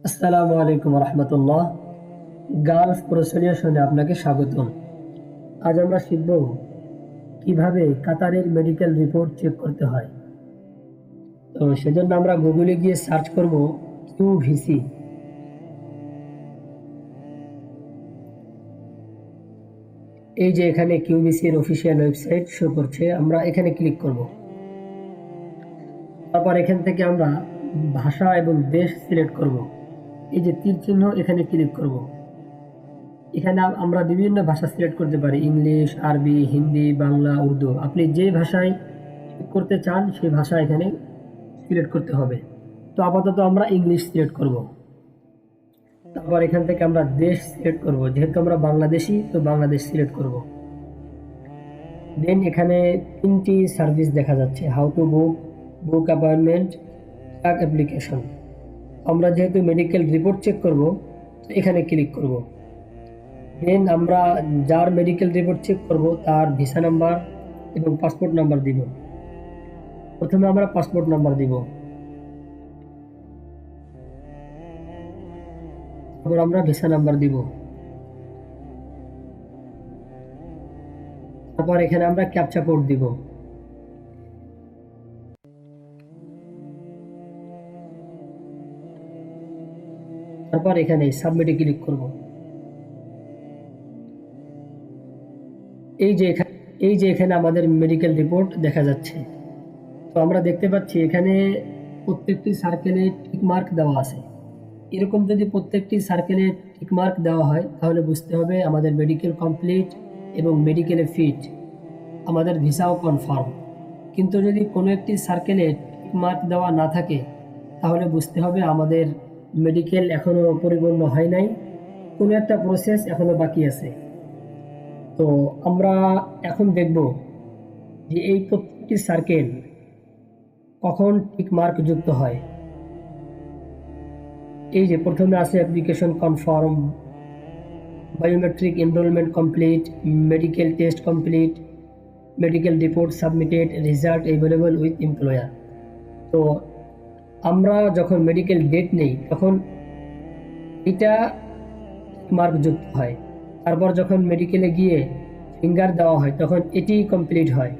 আসসালামু আলাইকুম রহমতুল্লাহ। Gulf pro সলিউশনে আপনাকে স্বাগতম। আজ আমরা শিখব কিভাবে কাতারের মেডিকেল রিপোর্ট চেক করতে হয়। তো সেজন্য আমরা গুগলে গিয়ে সার্চ করব কিউভিসি। এই যে এখানে কিউভিসির অফিসিয়াল ওয়েবসাইট শো করছে, আমরা এখানে ক্লিক করব। তারপর এখান থেকে আমরা ভাষা এবং দেশ সিলেক্ট করব। এই যে তীর চিহ্ন, এখানে ক্লিক করব। এখানে আমরা বিভিন্ন ভাষা সিলেক্ট করতে পারি, ইংলিশ, আরবি, হিন্দি, বাংলা, উর্দু। আপনি যে ভাষায় করতে চান সেই ভাষা এখানে সিলেক্ট করতে হবে। তো আপাতত আমরা ইংলিশ সিলেক্ট করব। তারপর এখান থেকে আমরা দেশ সিলেক্ট করব, যেহেতু আমরা বাংলাদেশি তো বাংলাদেশ সিলেক্ট করব। দেন এখানে 3টি সার্ভিস দেখা যাচ্ছে, how to book appointment, track application. আমরা যেহেতু মেডিকেল রিপোর্ট চেক করব তো এখানে ক্লিক করব। দেন আমরা যার মেডিকেল রিপোর্ট চেক করব তার ভিসা নাম্বার এবং পাসপোর্ট নাম্বার দিব। প্রথমে আমরা পাসপোর্ট নাম্বার দিব, তারপর আমরা ভিসা নাম্বার দিব, তারপর এখানে আমরা ক্যাপচা কোড দিব। তারপর এখানে সাবমিটে ক্লিক করব। এই যে এখানে আমাদের মেডিকেল রিপোর্ট দেখা যাচ্ছে। তো আমরা দেখতে পাচ্ছি এখানে প্রত্যেকটি সার্কেলে টিকমার্ক দেওয়া আছে। এরকম যদি প্রত্যেকটি সার্কেলে টিকমার্ক দেওয়া হয় তাহলে বুঝতে হবে আমাদের মেডিকেল কমপ্লিট এবং মেডিকেলে ফিট, আমাদের ভিসাও কনফার্ম। কিন্তু যদি কোনো একটি সার্কেলে টিকমার্ক দেওয়া না থাকে তাহলে বুঝতে হবে আমাদের মেডিকেল এখনও পরিপূর্ণ হয় নাই, কোনো একটা প্রসেস এখনও বাকি আছে। তো আমরা এখন দেখব যে এই প্রত্যেকটি সার্কেল কখন টিকমার্ক যুক্ত হয়। এই যে প্রথমে আছে application confirm, biometric enrolment complete, medical test complete, medical report submitted, result available with employer. তো আমরা যখন মেডিকেল ডেট নেই তখন এটা মার্ক যুক্ত হয়। তারপর যখন মেডিকেলে গিয়ে ফিঙ্গার দেওয়া হয় তখন এটি কমপ্লিট হয়।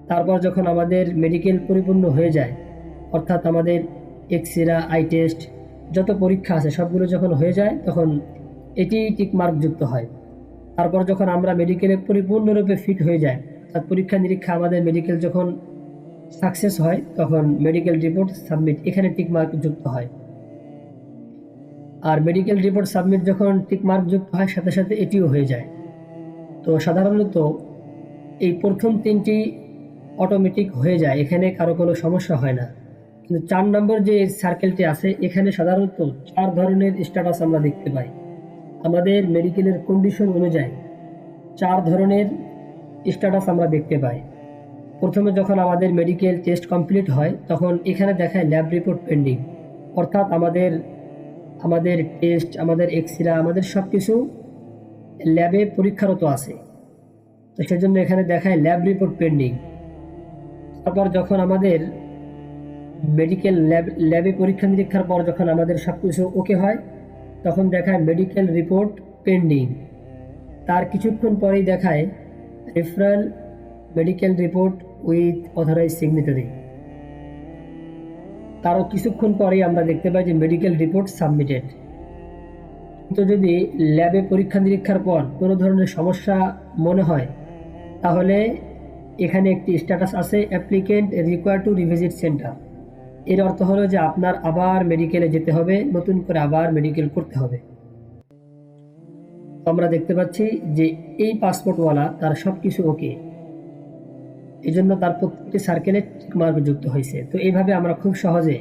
তারপর যখন আমাদের মেডিকেল পরিপূর্ণ হয়ে যায়, অর্থাৎ আমাদের এক্সরে, আই টেস্ট, যত পরীক্ষা আছে সবগুলো যখন হয়ে যায় তখন এটি টিকমার্ক যুক্ত হয়। তারপর যখন আমরা মেডিকেলে পরিপূর্ণরূপে ফিট হয়ে যায়, অর্থাৎ পরীক্ষা নিরীক্ষা আমাদের মেডিকেল যখন সাকসেস হয় তখন মেডিকেল রিপোর্ট সাবমিট, এখানে টিকমার্ক যুক্ত হয়। আর মেডিকেল রিপোর্ট সাবমিট যখন টিকমার্ক যুক্ত হয় সাথে সাথে এটিও হয়ে যায়। তো সাধারণত এই প্রথম 3টি অটোমেটিক হয়ে যায়, এখানে কারো কোনো সমস্যা হয় না। কিন্তু 4 নম্বর যে সার্কেলটি আছে এখানে সাধারণত 4 ধরনের স্ট্যাটাস আমরা দেখতে পাই। আমাদের মেডিকেলের কন্ডিশন অনুযায়ী 4 ধরনের স্ট্যাটাস আমরা দেখতে পাই। প্রথমে যখন আমাদের মেডিকেল টেস্ট কমপ্লিট হয় তখন এখানে দেখায় ল্যাব রিপোর্ট পেন্ডিং, অর্থাৎ আমাদের টেস্ট, আমাদের এক্সরে, আমাদের সব কিছু ল্যাবে পরীক্ষারত আছে। তো সেজন্য এখানে দেখায় ল্যাব রিপোর্ট পেন্ডিং। তারপর যখন আমাদের মেডিকেল ল্যাবে পরীক্ষা নিরীক্ষার পর যখন আমাদের সব কিছু ওকে হয় তখন দেখায় মেডিকেল রিপোর্ট পেন্ডিং। তার কিছুক্ষণ পরেই দেখায় referral medical report with authorise signatory. তারও কিছুক্ষণ পরেই আমরা দেখতে পাই যে মেডিকেল রিপোর্ট সাবমিটেড। কিন্তু যদি ল্যাবে পরীক্ষা নিরীক্ষার পর কোনো ধরনের সমস্যা মনে হয় তাহলে এখানে একটি স্ট্যাটাস আছে, applicant require to revisit centre. এর অর্থ হলো যে আপনার আবার মেডিকেলে যেতে হবে, নতুন করে আবার মেডিকেল করতে হবে। তো আমরা দেখতে পাচ্ছি যে এই পাসপোর্টওয়ালা তার সব কিছু ওকে, এই জন্য তার প্রত্যেকটি সার্কেলে টিকমার্ক যুক্ত হয়েছে। তো এইভাবে আমরা খুব সহজে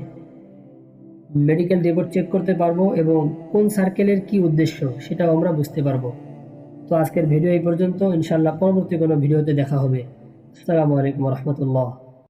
মেডিকেল রিপোর্ট চেক করতে পারবো এবং কোন সার্কেলের কি উদ্দেশ্য সেটাও আমরা বুঝতে পারবো। তো আজকের ভিডিও এই পর্যন্ত, ইনশাল্লাহ পরবর্তী কোনো ভিডিওতে দেখা হবে। আসসালামু আলাইকুম রহমতুল্লাহ।